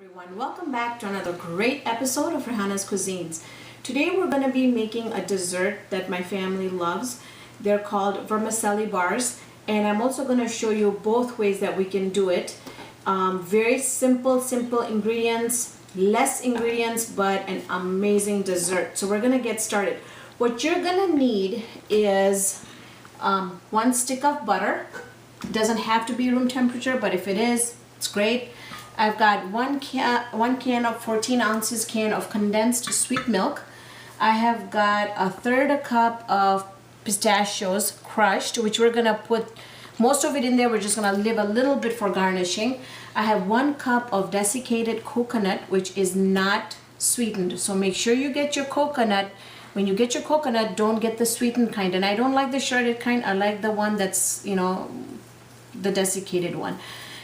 everyone, welcome back to another great episode of Raihana's Cuisines. Today we're going to be making a dessert that my family loves. They're called vermicelli bars, and I'm also going to show you both ways that we can do it. Very simple ingredients, less ingredients, but an amazing dessert. So we're going to get started. What you're going to need is 1 stick of butter. It doesn't have to be room temperature, but if it is, it's great. I've got one can of 14 ounces can of condensed sweet milk. I have got a third a cup of pistachios crushed, which we're gonna put most of it in there. We're just gonna leave a little bit for garnishing. I have 1 cup of desiccated coconut, which is not sweetened. So make sure you get your coconut. When you get your coconut, don't get the sweetened kind. And I don't like the shredded kind. I like the one that's, you know, the desiccated one.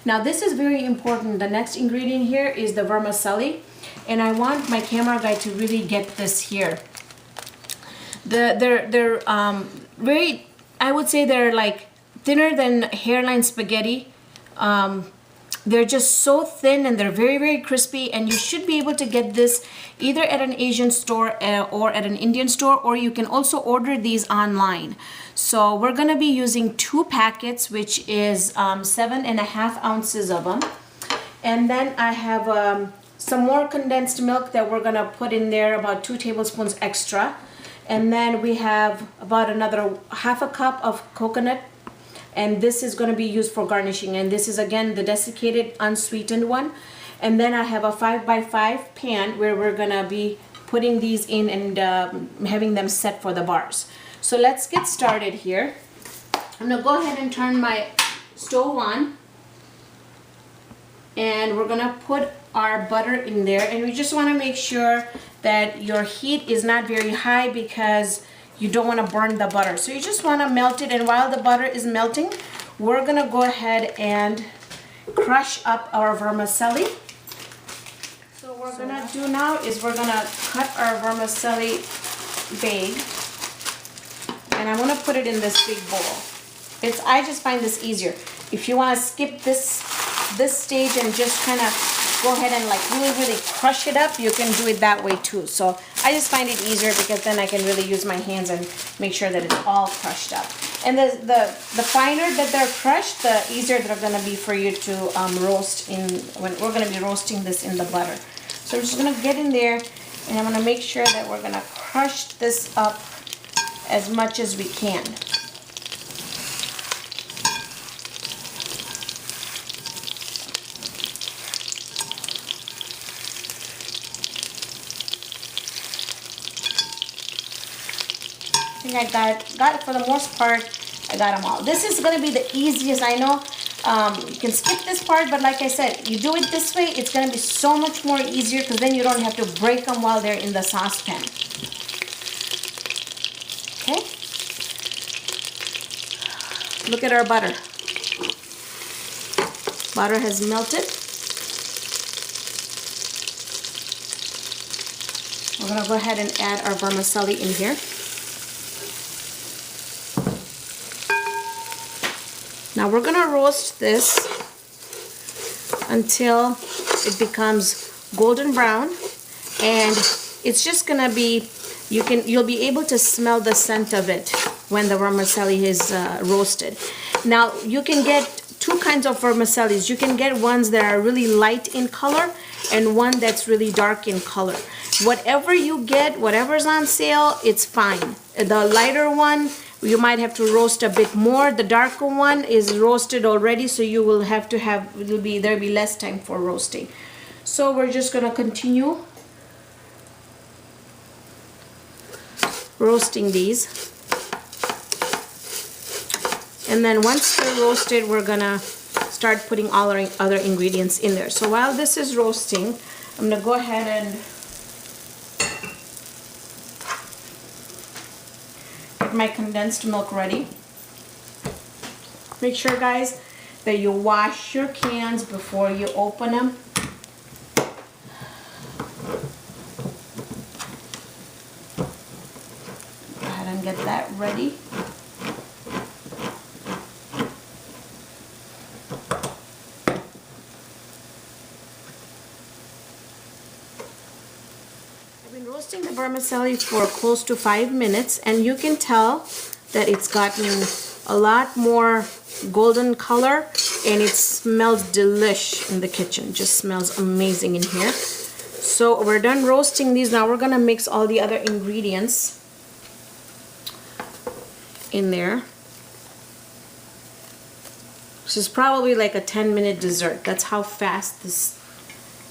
Now this is very important. The next ingredient here is the vermicelli, and I want my camera guy to really get this here. They're very, I would say they're like thinner than hairline spaghetti. They're just so thin and they're very crispy, and you should be able to get this either at an Asian store or at an Indian store, or you can also order these online. So we're gonna be using 2 packets, which is 7.5 ounces of them. And then I have some more condensed milk that we're gonna put in there, about 2 tablespoons extra. And then we have about another half a cup of coconut, and this is going to be used for garnishing, and this is again the desiccated unsweetened one. And then I have a 5x5 pan where we're gonna be putting these in and having them set for the bars. So let's get started here. I'm gonna go ahead and turn my stove on, and we're gonna put our butter in there, and we just want to make sure that your heat is not very high because you don't want to burn the butter. So you just want to melt it, and while the butter is melting, we're gonna go ahead and crush up our vermicelli. So what we're gonna do now is we're gonna cut our vermicelli bag, and I'm gonna put it in this big bowl. I just find this easier. If you want to skip this stage and just kind of go ahead and like really crush it up, you can do it that way too. So I just find it easier because then I can really use my hands and make sure that it's all crushed up. And the finer that they're crushed, the easier they're gonna be for you to roast when we're gonna be roasting this in the butter. So I'm just gonna get in there, and I'm gonna make sure that we're gonna crush this up as much as we can. I think I got for the most part, I got them all. This is going to be the easiest, I know. You can skip this part, but like I said, you do it this way, it's going to be so much more easier because then you don't have to break them while they're in the saucepan. Okay? Look at our butter. Butter has melted. We're going to go ahead and add our vermicelli in here. Now we're gonna roast this until it becomes golden brown, and it's just gonna be, you'll be able to smell the scent of it when the vermicelli is roasted. Now you can get 2 kinds of vermicellis. You can get ones that are really light in color and one that's really dark in color. Whatever you get, whatever's on sale, it's fine. The lighter one, you might have to roast a bit more. The darker one is roasted already, so you will have to there'll be less time for roasting. So we're just gonna continue roasting these. And then once they're roasted, we're gonna start putting all our other ingredients in there. So while this is roasting, I'm gonna go ahead and my condensed milk ready. Make sure, guys, that you wash your cans before you open them. Go ahead and get that ready. I've been roasting the vermicelli for close to 5 minutes, and you can tell that it's gotten a lot more golden color, and it smells delish in the kitchen. Just smells amazing in here. So we're done roasting these. Now we're gonna mix all the other ingredients in there. This is probably like a 10-minute dessert. That's how fast this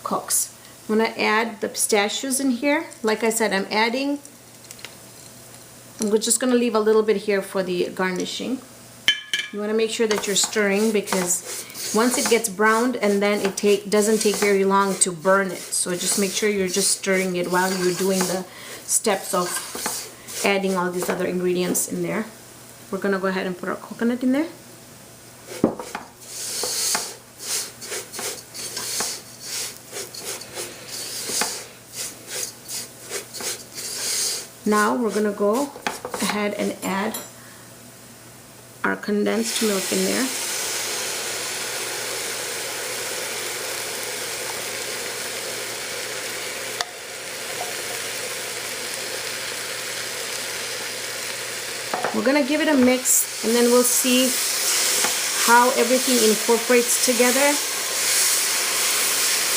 cooks. I'm gonna add the pistachios in here. Like I said, I'm just gonna leave a little bit here for the garnishing. You wanna make sure that you're stirring, because once it gets browned, and then it doesn't take very long to burn it. So just make sure you're just stirring it while you're doing the steps of adding all these other ingredients in there. We're gonna go ahead and put our coconut in there. Now we're gonna go ahead and add our condensed milk in there. We're gonna give it a mix, and then we'll see how everything incorporates together,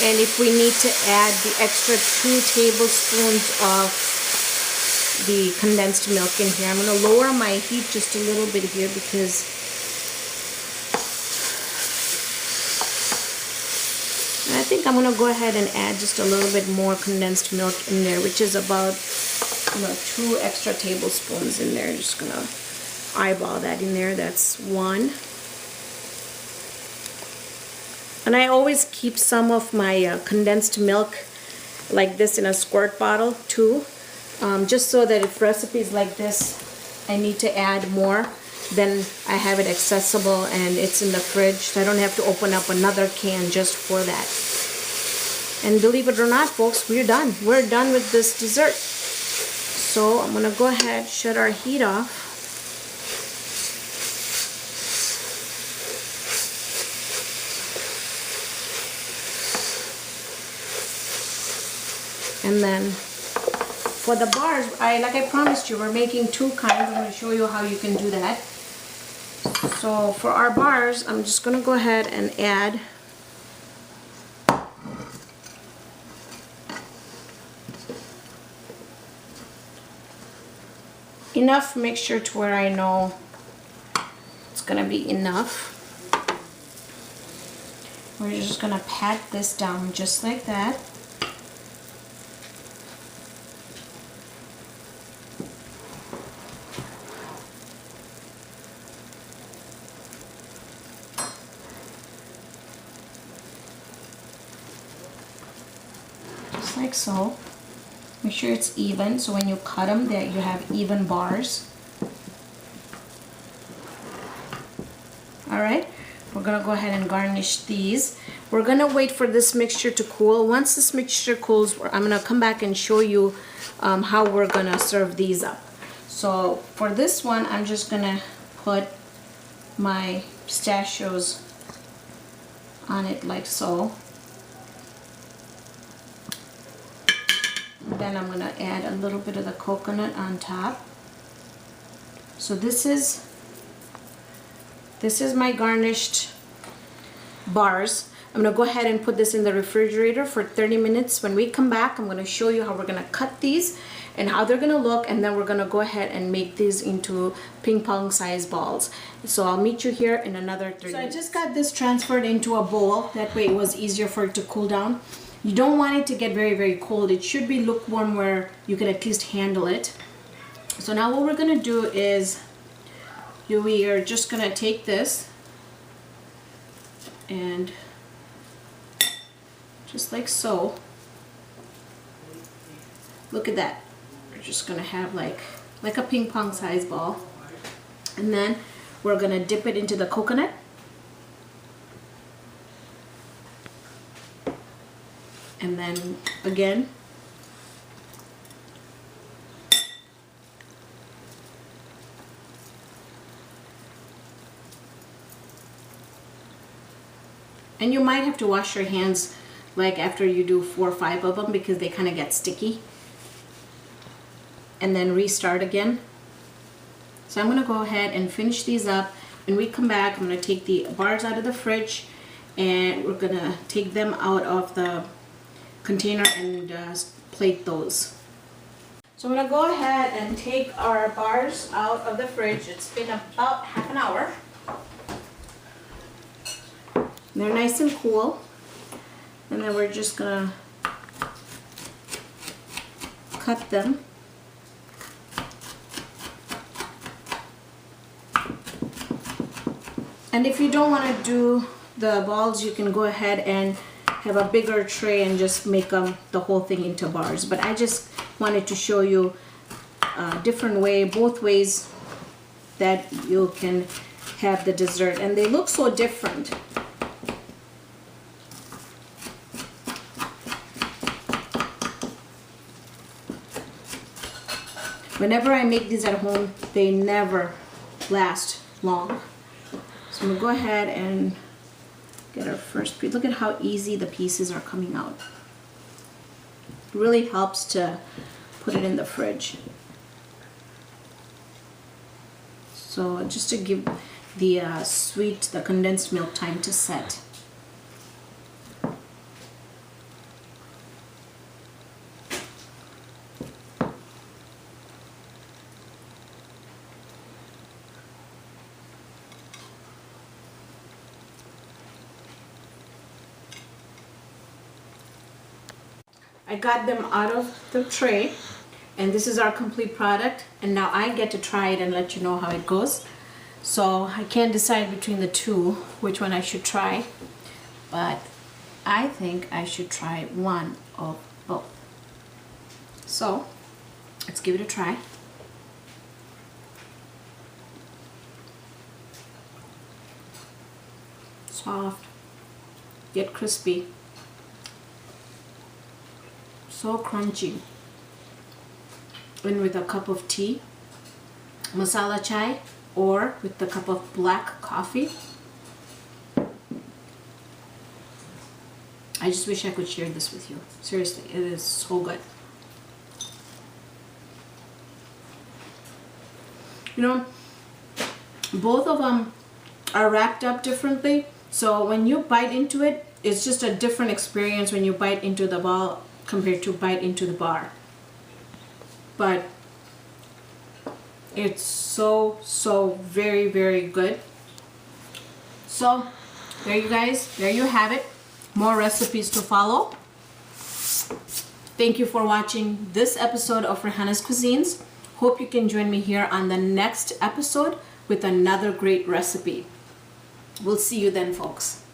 and if we need to add the extra 2 tablespoons of the condensed milk in here. I'm going to lower my heat just a little bit here, because I think I'm going to go ahead and add just a little bit more condensed milk in there, which is about 2 extra tablespoons in there. Just going to eyeball that in there. That's 1. And I always keep some of my condensed milk like this in a squirt bottle too. Just so that if recipes like this I need to add more, then I have it accessible and it's in the fridge, so I don't have to open up another can just for that. And believe it or not, folks, we're done. We're done with this dessert. So I'm gonna go ahead, shut our heat off. And then for the bars, like I promised you, we're making 2 kinds. I'm going to show you how you can do that. So for our bars, I'm just going to go ahead and add enough mixture to where I know it's going to be enough. We're just going to pat this down just like that. Like so. Make sure it's even, so when you cut them, that you have even bars. Alright, we're gonna go ahead and garnish these. We're gonna wait for this mixture to cool. Once this mixture cools, I'm gonna come back and show you how we're gonna serve these up. So for this one, I'm just gonna put my pistachios on it like so. Then I'm going to add a little bit of the coconut on top. So this is my garnished bars. I'm going to go ahead and put this in the refrigerator for 30 minutes. When we come back, I'm going to show you how we're going to cut these and how they're going to look, and then we're going to go ahead and make these into ping pong size balls. So I'll meet you here in another 30 minutes. So I just got this transferred into a bowl. That way it was easier for it to cool down. You don't want it to get very, very cold. It should be lukewarm where you can at least handle it. So now what we're gonna do is we are just gonna take this and just like so. Look at that. We're just gonna have like a ping pong size ball. And then we're gonna dip it into the coconut. And then again, and you might have to wash your hands like after you do 4 or 5 of them, because they kind of get sticky. and then restart again. So I'm gonna go ahead and finish these up. When we come back, I'm gonna take the bars out of the fridge and we're gonna take them out of the container and plate those. So I'm gonna go ahead and take our bars out of the fridge. It's been about half an hour. They're nice and cool. And then we're just gonna cut them. And if you don't want to do the balls, you can go ahead and have a bigger tray and just make the whole thing into bars. But I just wanted to show you a different way, both ways that you can have the dessert. And they look so different. Whenever I make these at home, they never last long. So I'm gonna go ahead and get our first piece. Look at how easy the pieces are coming out. It really helps to put it in the fridge. So just to give the the condensed milk time to set. I got them out of the tray, and this is our complete product, and now I get to try it and let you know how it goes. So I can't decide between the two which one I should try, but I think I should try one of both. So let's give it a try. Soft yet crispy. So crunchy. And with a cup of tea, masala chai, or with a cup of black coffee. I just wish I could share this with you. Seriously, it is so good. You know, both of them are wrapped up differently. So when you bite into it, it's just a different experience when you bite into the ball compared to bite into the bar. But it's so very, very good. So there you guys, there you have it. More recipes to follow. Thank you for watching this episode of Raihana's Cuisines. Hope you can join me here on the next episode with another great recipe. We'll see you then, folks.